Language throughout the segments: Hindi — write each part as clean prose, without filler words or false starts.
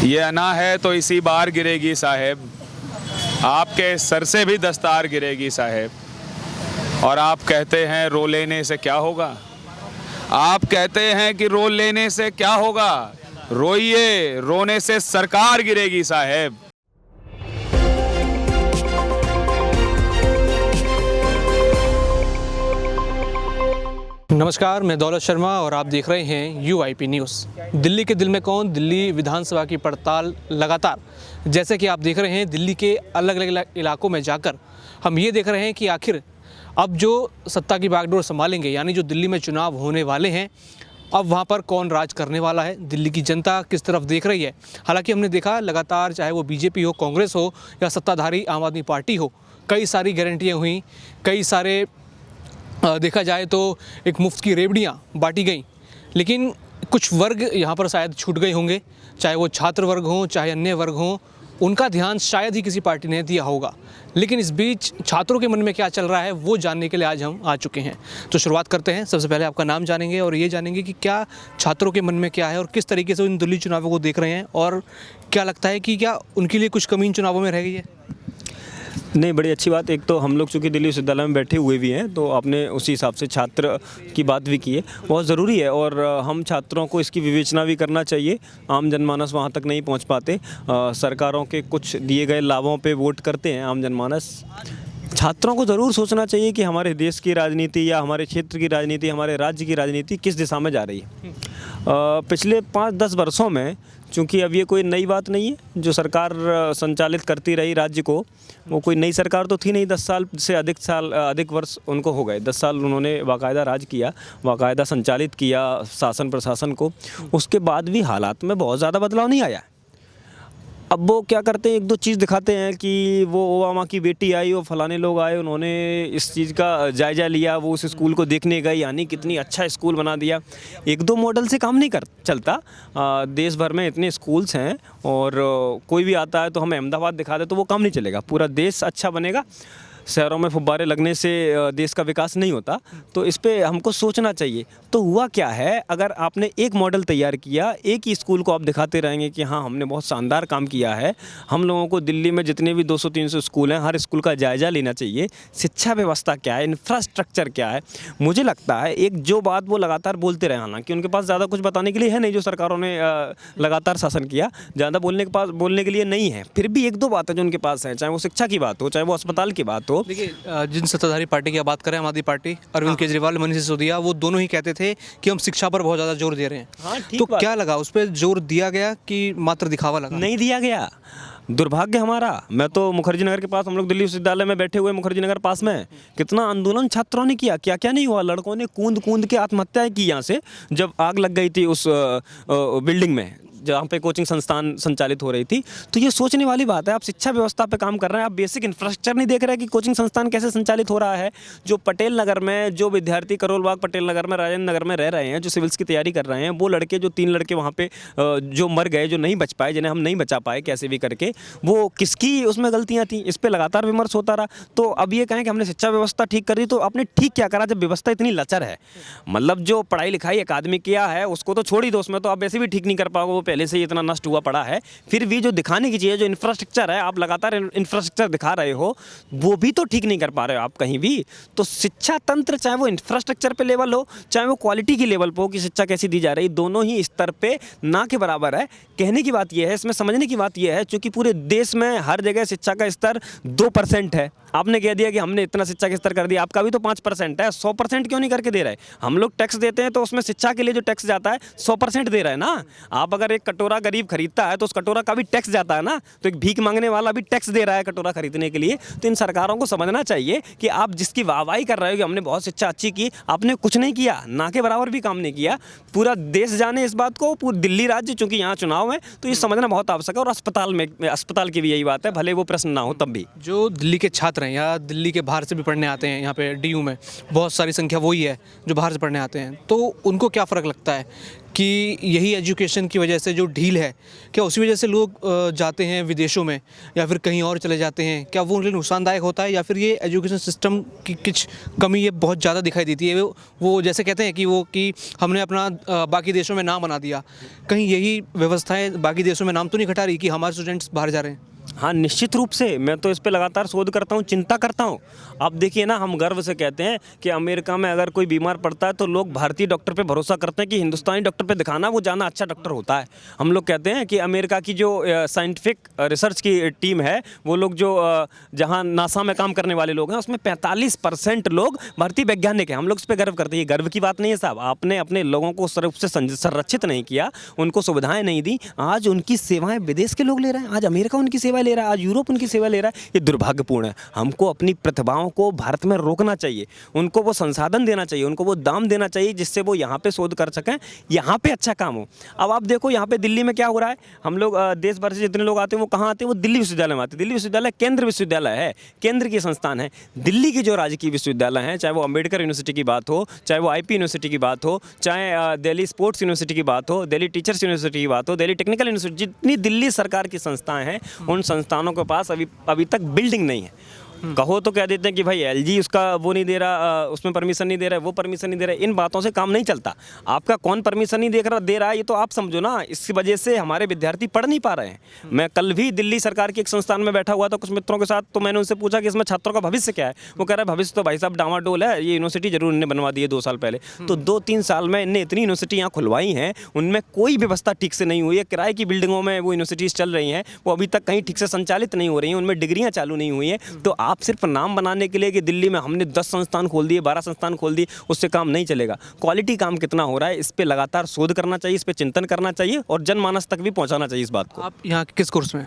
ये अना है तो इसी बार गिरेगी साहेब, आपके सर से भी दस्तार गिरेगी साहेब। और आप कहते हैं रो लेने से क्या होगा, आप कहते हैं कि रो लेने से क्या होगा, रोइए, रोने से सरकार गिरेगी साहेब। नमस्कार, मैं दौलत शर्मा और आप देख रहे हैं UIP न्यूज़। दिल्ली के दिल में कौन, दिल्ली विधानसभा की पड़ताल लगातार, जैसे कि आप देख रहे हैं दिल्ली के अलग अलग इलाकों में जाकर हम ये देख रहे हैं कि आखिर अब जो सत्ता की बागडोर संभालेंगे, यानी जो दिल्ली में चुनाव होने वाले हैं, अब वहाँ पर कौन राज करने वाला है, दिल्ली की जनता किस तरफ देख रही है। हालांकि हमने देखा लगातार, चाहे वो BJP हो, कांग्रेस हो या सत्ताधारी आम आदमी पार्टी हो, कई सारी गारंटियाँ हुई, कई सारे देखा जाए तो एक मुफ्त की रेवड़ियाँ बांटी गई, लेकिन कुछ वर्ग यहाँ पर शायद छूट गए होंगे, चाहे वो छात्र वर्ग हों, चाहे अन्य वर्ग हों, उनका ध्यान शायद ही किसी पार्टी ने दिया होगा। लेकिन इस बीच छात्रों के मन में क्या चल रहा है वो जानने के लिए आज हम आ चुके हैं। तो शुरुआत करते हैं। सबसे पहले आपका नाम जानेंगे और ये जानेंगे कि क्या छात्रों के मन में क्या है और किस तरीके से इन दिल्ली चुनावों को देख रहे हैं, और क्या लगता है कि क्या उनके लिए कुछ कमी इन चुनावों में रह गई है। नहीं, बड़ी अच्छी बात। एक तो हम लोग चूँकि दिल्ली विश्वविद्यालय में बैठे हुए भी हैं, तो आपने उसी हिसाब से छात्र की बात भी की है, बहुत ज़रूरी है। और हम छात्रों को इसकी विवेचना भी करना चाहिए। आम जनमानस वहाँ तक नहीं पहुँच पाते, सरकारों के कुछ दिए गए लाभों पे वोट करते हैं आम जनमानस। छात्रों को ज़रूर सोचना चाहिए कि हमारे देश की राजनीति या हमारे क्षेत्र की राजनीति, हमारे राज्य की राजनीति किस दिशा में जा रही है। पिछले 5-10 वर्षों में, चूँकि अब ये कोई नई बात नहीं है, जो सरकार संचालित करती रही राज्य को, वो कोई नई सरकार तो थी नहीं। 10 साल से अधिक वर्ष उनको हो गए। 10 साल उन्होंने बाकायदा राज किया, बाकायदा संचालित किया शासन प्रशासन को। उसके बाद भी हालात में बहुत ज़्यादा बदलाव नहीं आया। अब वो क्या करते हैं, एक दो चीज़ दिखाते हैं कि वो ओबामा की बेटी आई, वो फलाने लोग आए, उन्होंने इस चीज़ का जायज़ा लिया, वो उस स्कूल को देखने गए, यानी कितनी अच्छा स्कूल बना दिया। एक दो मॉडल से काम नहीं चलता। देश भर में इतने स्कूल्स हैं और कोई भी आता है तो हमें अहमदाबाद दिखा दे तो वो काम नहीं चलेगा। पूरा देश अच्छा बनेगा, शहरों में फुब्बारे लगने से देश का विकास नहीं होता। तो इस पे हमको सोचना चाहिए। तो हुआ क्या है, अगर आपने एक मॉडल तैयार किया, एक ही स्कूल को आप दिखाते रहेंगे कि हाँ हमने बहुत शानदार काम किया है। हम लोगों को दिल्ली में जितने भी 200-300 स्कूल हैं, हर स्कूल का जायज़ा लेना चाहिए। शिक्षा व्यवस्था क्या है, इंफ्रास्ट्रक्चर क्या है। मुझे लगता है एक जो बात वो लगातार बोलते रहे, हालांकि उनके पास ज़्यादा कुछ बताने के लिए है नहीं, जो सरकारों ने लगातार शासन किया, ज़्यादा बोलने के लिए नहीं है। फिर भी एक दो बातें जो उनके पास हैं, चाहे वो शिक्षा की बात हो, चाहे वो अस्पताल की बात हो। देखिए, जिन सत्ताधारी पार्टी की बात करें, आम आदमी पार्टी, अरविंद केजरीवाल, मनीष सिसोदिया, वो दोनों ही कहते थे कि हम शिक्षा पर बहुत ज़्यादा जोर दे रहे हैं। तो क्या लगा, उस पर जोर दिया गया कि मात्र दिखावा लगा? नहीं दिया गया। दुर्भाग्य हमारा। मैं तो मुखर्जी नगर के पास, हम लोग दिल्ली विश्वविद्यालय में बैठे हुए मुखर्जी नगर पास में, कितना आंदोलन छात्रों ने किया, क्या क्या नहीं हुआ। लड़कों ने कूद कूद के आत्महत्याएं की यहाँ से, जब आग लग गई थी उस बिल्डिंग में जहाँ पे कोचिंग संस्थान संचालित हो रही थी। तो ये सोचने वाली बात है। आप शिक्षा व्यवस्था पे काम कर रहे हैं, आप बेसिक इंफ्रास्ट्रक्चर नहीं देख रहे हैं कि कोचिंग संस्थान कैसे संचालित हो रहा है। जो पटेल नगर में, जो विद्यार्थी करोल बाग पटेल नगर में, राजेंद्र नगर में रह रहे हैं, जो सिविल्स की तैयारी कर रहे हैं, वो लड़के, जो 3 लड़के वहाँ पे जो मर गए, जो नहीं बच पाए, जिन्हें हम नहीं बचा पाए कैसे भी करके, वो किसकी उसमें गलतियाँ थी, इस पर लगातार विमर्श होता रहा। तो अब ये कहें कि हमने शिक्षा व्यवस्था ठीक कर दी, तो आपने ठीक क्या करा जब व्यवस्था इतनी लचर है। मतलब जो पढ़ाई लिखाई अकादमिक किया है उसको तो छोड़ ही दो, उसमें तो आप वैसे भी ठीक नहीं कर पाओगे, वो पहले से ही इतना नष्ट हुआ पड़ा है। फिर भी जो दिखाने की चीज़ है, जो इंफ्रास्ट्रक्चर है, आप लगातार इंफ्रास्ट्रक्चर दिखा रहे हो, वो भी तो ठीक नहीं कर पा रहे हो आप कहीं भी। तो शिक्षा तंत्र, चाहे वो इंफ्रास्ट्रक्चर पे लेवल हो, चाहे वो क्वालिटी की लेवल पे हो कि शिक्षा कैसी दी जा रही, दोनों ही स्तर पे ना के बराबर है। कहने की बात यह है, इसमें समझने की बात यह है, क्योंकि पूरे देश में हर जगह शिक्षा का स्तर 2% है। आपने कह दिया कि हमने इतना शिक्षा का स्तर कर दिया, आपका भी तो 5% है, 100% क्यों नहीं करके दे रहे? हम लोग टैक्स देते हैं तो उसमें शिक्षा के लिए जो टैक्स जाता है 100% दे रहा है ना। आप अगर एक कटोरा गरीब खरीदता है तो उस कटोरा का भी टैक्स जाता है ना। तो एक भीख मांगने वाला भी टैक्स दे रहा है कटोरा खरीदने के लिए। तो इन सरकारों को समझना चाहिए कि आप जिसकी वाहवाही कर रहे हो कि हमने बहुत शिक्षा अच्छी की, आपने कुछ नहीं किया, ना के बराबर भी काम नहीं किया। पूरा देश जाने इस बात को, पूरी दिल्ली राज्य, चूंकि यहाँ चुनाव है तो ये समझना बहुत आवश्यक है। और अस्पताल की भी यही बात है, भले वो प्रश्न ना हो तब भी। जो दिल्ली के छात्र हैं या दिल्ली के बाहर से भी पढ़ने आते हैं, यहाँ पे DU में बहुत सारी संख्या वही है जो बाहर से पढ़ने आते हैं, तो उनको क्या फ़र्क लगता है कि यही एजुकेशन की वजह से जो ढील है, क्या उसी वजह से लोग जाते हैं विदेशों में या फिर कहीं और चले जाते हैं? क्या वो उनके लिए नुकसानदायक होता है या फिर ये एजुकेशन सिस्टम की कुछ कमी ये बहुत ज़्यादा दिखाई देती है? वो जैसे कहते हैं कि हमने अपना बाकी देशों में नाम बना दिया, कहीं यही व्यवस्थाएं बाकी देशों में नाम तो नहीं घटा रही कि हमारे स्टूडेंट्स बाहर जा रहे हैं? हाँ, निश्चित रूप से मैं तो इस पे लगातार शोध करता हूँ, चिंता करता हूँ। आप देखिए ना, हम गर्व से कहते हैं कि अमेरिका में अगर कोई बीमार पड़ता है तो लोग भारतीय डॉक्टर पे भरोसा करते हैं कि हिंदुस्तानी डॉक्टर पे दिखाना, वो ज़्यादा अच्छा डॉक्टर होता है। हम लोग कहते हैं कि अमेरिका की जो साइंटिफिक रिसर्च की टीम है, वो लोग जो जहाँ नासा में काम करने वाले लोग हैं, उसमें 45% लोग भारतीय वैज्ञानिक हैं। हम लोग इस पर गर्व करते हैं। ये गर्व की बात नहीं है साहब। आपने अपने लोगों को रूप से संरक्षित नहीं किया, उनको सुविधाएँ नहीं दी, आज उनकी सेवाएँ विदेश के लोग ले रहे हैं। आज अमेरिका उनकी सेवा ले रहा है, आज यूरोप उनकी सेवा ले रहा है। ये दुर्भाग्यपूर्ण है। हमको अपनी प्रतिभाओं को भारत में रोकना चाहिए, उनको वो संसाधन देना चाहिए, उनको वो दाम देना चाहिए जिससे वो यहाँ पे शोध कर सकें, यहाँ पे अच्छा काम हो। अब आप देखो यहाँ पे दिल्ली में क्या हो रहा है। हम लोग देश भर से जितने लोग आते हैं वो कहाँ आते हैं? वो दिल्ली विश्वविद्यालय में आते हैं। दिल्ली विश्वविद्यालय केंद्र विश्वविद्यालय है, केंद्र की संस्थान है। दिल्ली की जो राजकीय विश्वविद्यालय हैं, चाहे वो अम्बेडकर यूनिवर्सिटी की बात हो, चाहे वो IP यूनिवर्सिटी की बात हो, चाहे दिल्ली स्पोर्ट्स यूनिवर्सिटी की बात हो, दिल्ली टीचर्स यूनिवर्सिटी की बात हो, दिल्ली टेक्निकल यूनिवर्सिटी, जितनी दिल्ली सरकार की संस्थाएं हैं, उन संस्थानों के पास अभी तक बिल्डिंग नहीं है। कहो तो कह देते हैं कि भाई LG उसका वो नहीं दे रहा, उसमें परमिशन नहीं दे रहा है, वो परमिशन नहीं दे रहा है। इन बातों से काम नहीं चलता। आपका कौन परमिशन नहीं दे रहा है ये तो आप समझो ना। इसकी वजह से हमारे विद्यार्थी पढ़ नहीं पा रहे हैं। मैं कल भी दिल्ली सरकार के एक संस्थान में बैठा हुआ था कुछ मित्रों के साथ, तो मैंने उनसे पूछा कि इसमें छात्रों का भविष्य क्या है। वो कह रहा है भविष्य तो भाई साहब डामाडोल है, ये यूनिवर्सिटी जरूर इन्हें बनवा दी है 2 साल पहले। तो 2-3 साल में इन्हें इतनी यूनिवर्सिटी यहाँ खुलवाई हैं, उनमें कोई व्यवस्था ठीक से नहीं हुई है। किराए की बिल्डिंगों में वो यूनिवर्सिटीज़ चल रही हैं, वो अभी तक कहीं ठीक से संचालित नहीं हो रही हैं, उनमें डिग्रियाँ चालू नहीं हुई हैं। तो आप सिर्फ नाम बनाने के लिए कि दिल्ली में हमने 10 संस्थान खोल दिए, 12 संस्थान खोल दिए, उससे काम नहीं चलेगा। क्वालिटी काम कितना हो रहा है, इस पे लगातार शोध करना चाहिए, इस पे चिंतन करना चाहिए और जनमानस तक भी पहुंचाना चाहिए इस बात को। आप यहाँ किस कोर्स में?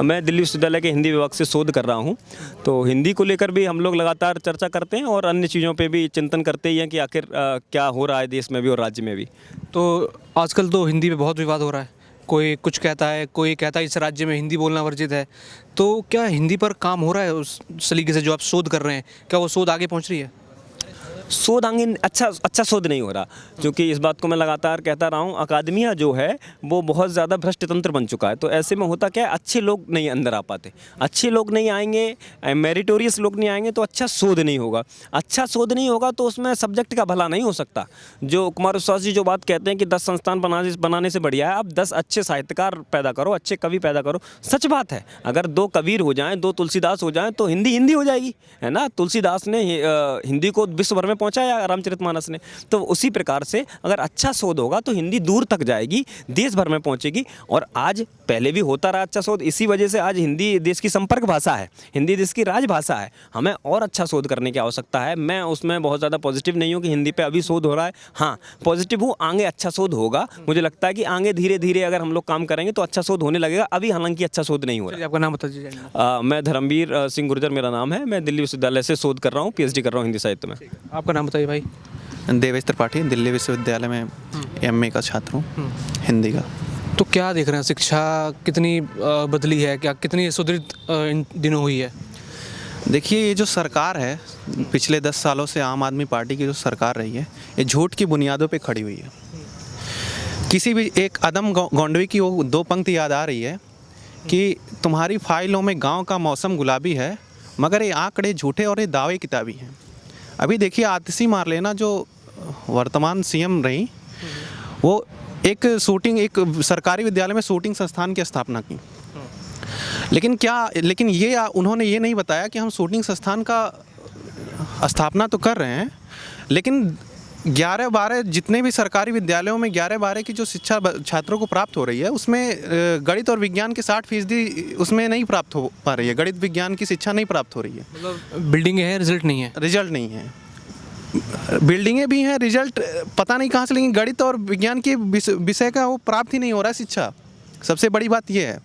मैं दिल्ली विश्वविद्यालय के हिंदी विभाग से शोध कर रहा हूँ। तो हिंदी को लेकर भी हम लोग लगातार चर्चा करते हैं और अन्य चीज़ों पे भी चिंतन करते ही हैं कि आखिर क्या हो रहा है देश में भी और राज्य में भी। तो आजकल तो हिंदी पे बहुत विवाद हो रहा है, कोई कुछ कहता है, कोई कहता है इस राज्य में हिंदी बोलना वर्जित है। तो क्या हिंदी पर काम हो रहा है उस सलीके से जो आप शोध कर रहे हैं? क्या वो शोध आगे पहुंच रही है? शोध आगे अच्छा शोध नहीं हो रहा, क्योंकि इस बात को मैं लगातार कहता रहा हूँ। अकादमिया जो है वो बहुत ज़्यादा भ्रष्ट तंत्र बन चुका है। तो ऐसे में होता क्या है, अच्छे लोग नहीं अंदर आ पाते। अच्छे लोग नहीं आएंगे, मेरिटोरियस लोग नहीं आएंगे तो अच्छा शोध नहीं होगा। अच्छा शोध नहीं होगा तो उसमें सब्जेक्ट का भला नहीं हो सकता। जो कुमार विश्वास जी जो बात कहते हैं कि 10 संस्थान बनाने से बढ़िया है आप 10 अच्छे साहित्यकार पैदा करो, अच्छे कवि पैदा करो। सच बात है, अगर 2 कबीर हो जाएँ, 2 तुलसीदास हो जाएँ तो हिंदी हो जाएगी, है ना। तुलसीदास ने हिंदी को विश्व भर में पहुंचाया, रामचरितमानस ने। तो उसी प्रकार से अगर अच्छा शोध होगा तो हिंदी दूर तक जाएगी, देश भर में पहुंचेगी। और आज पहले भी होता रहा अच्छा शोध, इसी वजह से आज हिंदी देश की संपर्क भाषा है, हिंदी देश की राजभाषा है। हमें और अच्छा शोध करने की आवश्यकता है। मैं उसमें बहुत ज़्यादा पॉजिटिव नहीं हूँ कि हिंदी पे अभी शोध हो रहा है। हाँ, पॉजिटिव हूँ, आगे अच्छा शोध होगा। मुझे लगता है कि आगे धीरे धीरे अगर हम लोग काम करेंगे तो अच्छा शोध होने लगेगा। अभी हालांकि अच्छा शोध नहीं हो रहा। आपका नाम बता दीजिए। मैं धर्मवीर सिंह गुर्जर मेरा नाम है। मैं दिल्ली विश्वविद्यालय से शोध कर रहा हूँ, PhD कर रहा हूँ हिंदी साहित्य में। आपका नाम बताइए भाई। देवेश त्रिपाठी, दिल्ली विश्वविद्यालय में MA का छात्र हूँ, हिंदी का। तो क्या देख रहे हैं, शिक्षा कितनी बदली है, क्या कितनी सुदृढ़ इन दिनों हुई है? देखिए, ये जो सरकार है, पिछले 10 सालों से आम आदमी पार्टी की जो सरकार रही है, ये झूठ की बुनियादों पे खड़ी हुई है। किसी भी एक अदम गोंडवी की वो 2 पंक्ति याद आ रही है कि तुम्हारी फाइलों में गांव का मौसम गुलाबी है, मगर ये आंकड़े झूठे और ये दावे किताबी हैं। अभी देखिए, आतिशी मारलेना जो वर्तमान CM रही, वो एक सरकारी विद्यालय में शूटिंग संस्थान की स्थापना की। लेकिन ये उन्होंने ये नहीं बताया कि हम शूटिंग संस्थान का स्थापना तो कर रहे हैं, लेकिन 11-12 जितने भी सरकारी विद्यालयों में 11-12 की जो शिक्षा छात्रों को प्राप्त हो रही है, उसमें गणित और विज्ञान के 60% उसमें नहीं प्राप्त हो पा रही है। गणित विज्ञान की शिक्षा नहीं प्राप्त हो रही है। मतलब बिल्डिंग है, रिजल्ट नहीं है। रिजल्ट नहीं है, बिल्डिंगें भी हैं, रिजल्ट पता नहीं कहाँ से, लेकिन गणित और विज्ञान के विषय का वो प्राप्त ही नहीं हो रहा है शिक्षा। सबसे बड़ी बात ये है।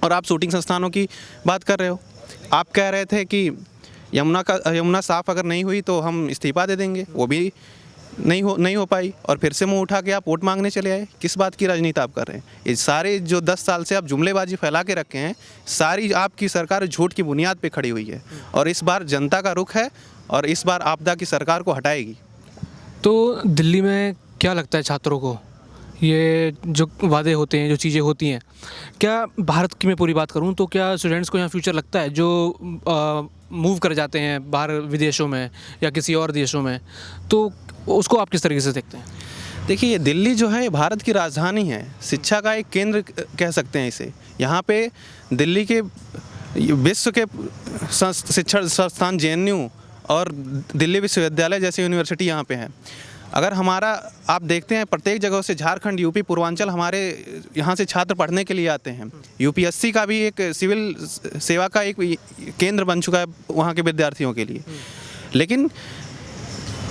और आप शूटिंग संस्थानों की बात कर रहे हो, आप कह रहे थे कि यमुना साफ अगर नहीं हुई तो हम इस्तीफा दे देंगे, वो भी नहीं हो पाई, और फिर से मुंह उठा के आप वोट मांगने चले आए। किस बात की राजनीति आप कर रहे हैं? ये सारे जो 10 साल से आप जुमलेबाजी फैला के रखे हैं, सारी आपकी सरकार झूठ की बुनियाद पे खड़ी हुई है। और इस बार जनता का रुख है और इस बार आपदा की सरकार को हटाएगी। तो दिल्ली में क्या लगता है छात्रों को, ये जो वादे होते हैं, जो चीज़ें होती हैं, क्या भारत की मैं पूरी बात करूं तो क्या स्टूडेंट्स को यहाँ फ्यूचर लगता है जो मूव कर जाते हैं बाहर विदेशों में या किसी और देशों में, तो उसको आप किस तरीके से देखते हैं? देखिए, ये दिल्ली जो है ये भारत की राजधानी है, शिक्षा का एक केंद्र कह सकते हैं इसे। यहाँ पे दिल्ली के विश्व के शिक्षण संस्थान JNU और दिल्ली विश्वविद्यालय जैसे यूनिवर्सिटी यहाँ पे हैं। अगर हमारा आप देखते हैं प्रत्येक जगह से झारखंड, यूपी, पूर्वांचल हमारे यहाँ से छात्र पढ़ने के लिए आते हैं। UPSC का भी एक सिविल सेवा का एक केंद्र बन चुका है वहाँ के विद्यार्थियों के लिए। लेकिन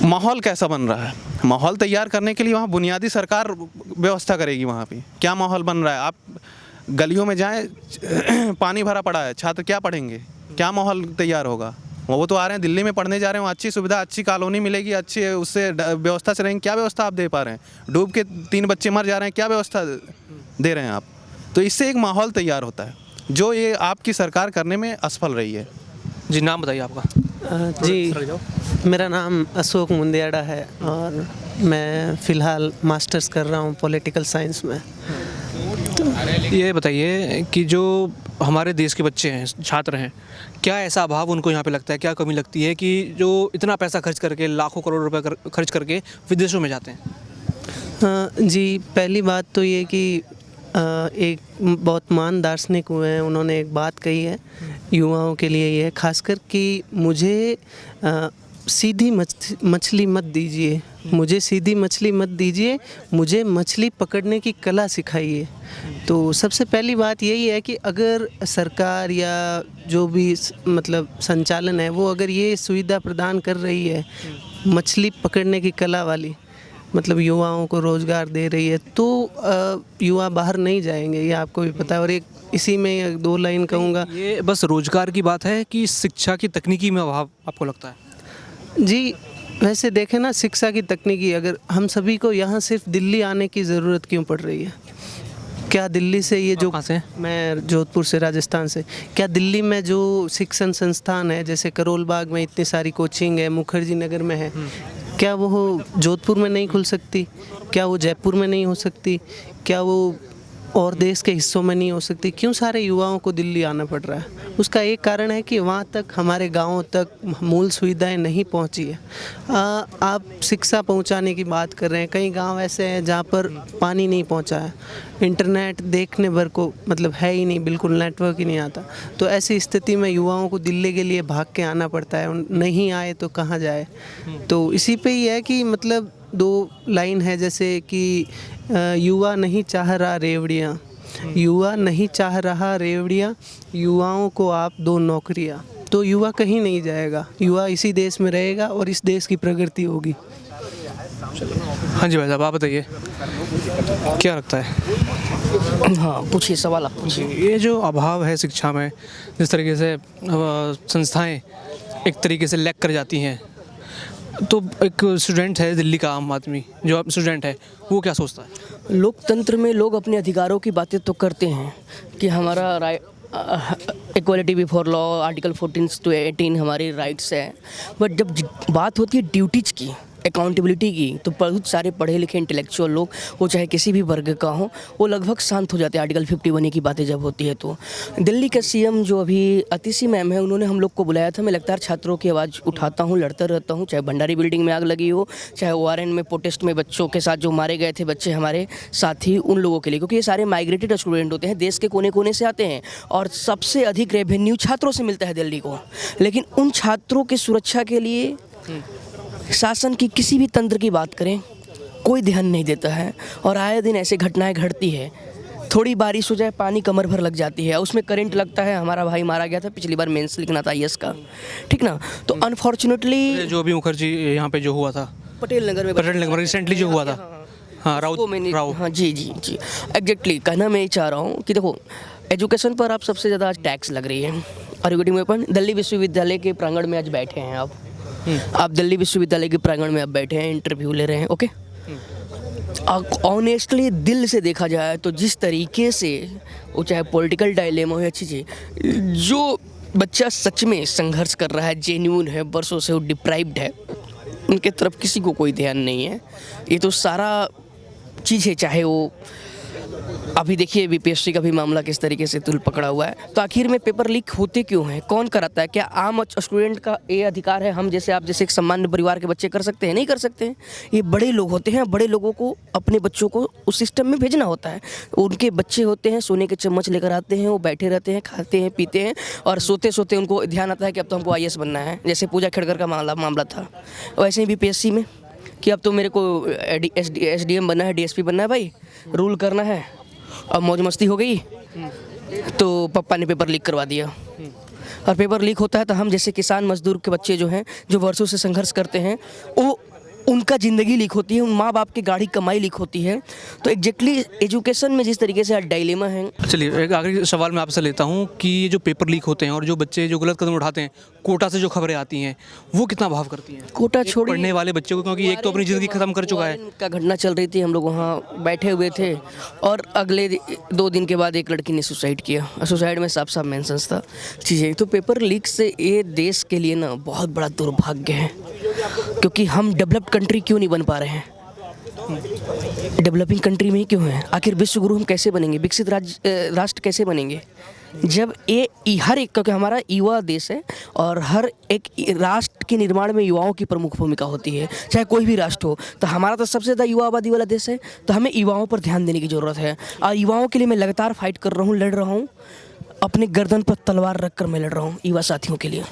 माहौल कैसा बन रहा है? माहौल तैयार करने के लिए वहाँ बुनियादी सरकार व्यवस्था करेगी। वहाँ पे क्या माहौल बन रहा है? आप गलियों में जाएं, पानी भरा पड़ा है, छात्र क्या पढ़ेंगे? क्या माहौल तैयार होगा? वो तो आ रहे हैं दिल्ली में पढ़ने जा रहे हैं, वहाँ अच्छी सुविधा, अच्छी कॉलोनी मिलेगी, अच्छी उससे व्यवस्था से रहेंगे। क्या व्यवस्था आप दे पा रहे हैं? डूब के 3 बच्चे मर जा रहे हैं, क्या व्यवस्था दे रहे हैं आप? तो इससे एक माहौल तैयार होता है जो ये आपकी सरकार करने में असफल रही है। जी, नाम बताइए आपका। जी, मेरा नाम अशोक मुंदियाड़ा है और मैं फ़िलहाल मास्टर्स कर रहा हूँ पॉलिटिकल साइंस में। ये बताइए कि जो हमारे देश के बच्चे हैं, छात्र हैं, क्या ऐसा अभाव उनको यहाँ पे लगता है, क्या कमी लगती है कि जो इतना पैसा खर्च करके, लाखों करोड़ रुपए खर्च करके विदेशों में जाते हैं? जी, पहली बात तो ये कि एक बहुत महान दार्शनिक हुए हैं, उन्होंने एक बात कही है युवाओं के लिए, ये खासकर कि मुझे सीधी मछली मत दीजिए, मुझे सीधी मछली मत दीजिए, मुझे मछली पकड़ने की कला सिखाइए। तो सबसे पहली बात यही है कि अगर सरकार या जो भी मतलब संचालन है वो अगर ये सुविधा प्रदान कर रही है मछली पकड़ने की कला वाली, मतलब युवाओं को रोज़गार दे रही है, तो युवा बाहर नहीं जाएंगे, ये आपको भी पता है। और एक इसी में 2 लाइन कहूँगा। ये बस रोजगार की बात है कि शिक्षा की तकनीकी में अभाव आपको लगता है? जी, वैसे देखें ना, शिक्षा की तकनीकी, अगर हम सभी को यहाँ सिर्फ दिल्ली आने की ज़रूरत क्यों पड़ रही है? क्या दिल्ली से ये जो, कहाँ से? मैं जोधपुर से, राजस्थान से, क्या दिल्ली में जो शिक्षण संस्थान है, जैसे करोल बाग में इतनी सारी कोचिंग है, मुखर्जी नगर में है, क्या वो जोधपुर में नहीं खुल सकती? क्या वो जयपुर में नहीं हो सकती? क्या वो और देश के हिस्सों में नहीं हो सकती? क्यों सारे युवाओं को दिल्ली आना पड़ रहा है? उसका एक कारण है कि वहाँ तक, हमारे गाँवों तक मूल सुविधाएं नहीं पहुँची है। आप शिक्षा पहुँचाने की बात कर रहे हैं, कई गांव ऐसे हैं जहाँ पर पानी नहीं पहुँचा है, इंटरनेट देखने भर को मतलब है ही नहीं, बिल्कुल नेटवर्क ही नहीं आता। तो ऐसी स्थिति में युवाओं को दिल्ली के लिए भाग के आना पड़ता है, नहीं आए तो कहाँ जाए? तो इसी पे ही है कि मतलब 2 लाइन है, जैसे कि युवा नहीं चाह रहा रेवड़ियाँ, युवा नहीं चाह रहा रेवड़ियाँ, युवाओं को आप 2 नौकरियाँ। तो युवा कहीं नहीं जाएगा, युवा इसी देश में रहेगा और इस देश की प्रगति होगी। हाँ जी भाई साहब, आप बताइए क्या लगता है? हाँ, पूछिए, सवाल आप पूछिए। ये जो अभाव है शिक्षा में, जिस तरीके से संस्थाएं एक तरीके से लैग कर जाती हैं, तो एक स्टूडेंट है दिल्ली का, आम आदमी जो स्टूडेंट है, वो क्या सोचता है? लोकतंत्र में लोग अपने अधिकारों की बातें तो करते हैं कि हमारा equality before law, article 14 to 18 हमारी राइट्स है, बट जब बात होती है ड्यूटीज़ की, अकाउंटेबिलिटी की, तो बहुत सारे पढ़े लिखे इंटेलेक्चुअल लोग, वो चाहे किसी भी वर्ग का हो, वो लगभग शांत हो जाते हैं आर्टिकल 51 की बातें जब होती है। तो दिल्ली के CM जो अभी अतिशी मैम है, उन्होंने हम लोग को बुलाया था। मैं लगातार छात्रों की आवाज़ उठाता हूँ, लड़ता रहता हूँ, चाहे भंडारी बिल्डिंग में आग लगी हो, चाहे ORN में प्रोटेस्ट में बच्चों के साथ जो मारे गए थे बच्चे हमारे साथी, उन लोगों के लिए, क्योंकि ये सारे माइग्रेटेड स्टूडेंट होते हैं, देश के कोने कोने से आते हैं और सबसे अधिक रेवेन्यू छात्रों से मिलता है दिल्ली को। लेकिन उन छात्रों की सुरक्षा के लिए शासन की किसी भी तंत्र की बात करें, कोई ध्यान नहीं देता है और आए दिन ऐसे घटनाएं घटती है। थोड़ी बारिश हो जाए, पानी कमर भर लग जाती है, उसमें करंट लगता है। हमारा भाई मारा गया था पिछली बार, मेंस लिखना था IAS का, ठीक ना। तो अनफॉर्चुनेटली जो अभी मुखर्जी यहाँ पे जो हुआ था पटेल नगर में रिसेंटली जो हुआ था, हाँ, राउत, हाँ जी एग्जैक्टली कहना मैं ये चाह रहा हूँ कि देखो, एजुकेशन पर आप सबसे ज़्यादा आज टैक्स लग रही है। और अपन दिल्ली विश्वविद्यालय के प्रांगण में आज बैठे हैं, आप दिल्ली विश्वविद्यालय के प्रांगण में आप बैठे हैं, इंटरव्यू ले रहे हैं, ओके। ऑनेस्टली दिल से देखा जाए तो जिस तरीके से वो चाहे पॉलिटिकल डायलेमा हो या चीज़ें, जो बच्चा सच में संघर्ष कर रहा है, जेन्युइन है, बरसों से वो डिप्राइव्ड है, उनके तरफ किसी को कोई ध्यान नहीं है। ये तो सारा चीज़ है, चाहे वो अभी देखिए बीपीएससी का भी मामला किस तरीके से तुल पकड़ा हुआ है। तो आखिर में पेपर लीक होते क्यों हैं, कौन कराता है? क्या आम स्टूडेंट का ये अधिकार है? हम जैसे आप जैसे एक सामान्य परिवार के बच्चे कर सकते हैं? नहीं कर सकते हैं। ये बड़े लोग होते हैं, बड़े लोगों को अपने बच्चों को उस सिस्टम में भेजना होता है। उनके बच्चे होते हैं, सोने के चम्मच लेकर आते हैं, वो बैठे रहते हैं, खाते हैं, पीते हैं, और सोते सोते उनको ध्यान आता है कि अब तो हमको IAS बनना है। जैसे पूजा खेड़कर का मामला था, वैसे ही बीपीएससी में कि अब तो मेरे को SDM बनना है, DSP बनना है, भाई रूल करना है। अब मौज मस्ती हो गई तो पापा ने पेपर लीक करवा दिया, और पेपर लीक होता है तो हम जैसे किसान मजदूर के बच्चे जो हैं, जो वर्षों से संघर्ष करते हैं, वो उनका ज़िंदगी लीक होती है, उन माँ बाप की गाढ़ी कमाई लीक होती है। तो एग्जैक्टली एजुकेशन में जिस तरीके से डायलेमा है। चलिए एक आखिरी सवाल मैं आपसे लेता हूँ कि ये जो पेपर लीक होते हैं और जो बच्चे जो गलत कदम उठाते हैं, कोटा से जो खबरें आती हैं वो कितना भाव करती हैं कोटा छोड़िए, पढ़ने वाले बच्चों को, क्योंकि एक तो अपनी ज़िंदगी ख़त्म कर चुका है। का घटना चल रही थी, हम लोग वहाँ बैठे हुए थे, और अगले 2 दिन के बाद एक लड़की ने सुसाइड किया, और सुसाइड में साफ साफ मेंशंस था चीज़ें। तो पेपर लीक से ये देश के लिए ना बहुत बड़ा दुर्भाग्य है, क्योंकि हम डेवलप्ड कंट्री क्यों नहीं बन पा रहे हैं? डेवलपिंग कंट्री में ही क्यों है? आखिर विश्व गुरु हम कैसे बनेंगे, विकसित राष्ट्र कैसे बनेंगे, जब ये हर एक, क्योंकि हमारा युवा देश है और हर एक राष्ट्र के निर्माण में युवाओं की प्रमुख भूमिका होती है, चाहे कोई भी राष्ट्र हो। तो हमारा तो सबसे ज़्यादा युवा आबादी वाला देश है, तो हमें युवाओं पर ध्यान देने की ज़रूरत है। और युवाओं के लिए मैं लगातार फाइट कर रहा हूँ, लड़ रहा हूँ, अपने गर्दन पर तलवार रख कर मैं लड़ रहा हूँ युवा साथियों के लिए।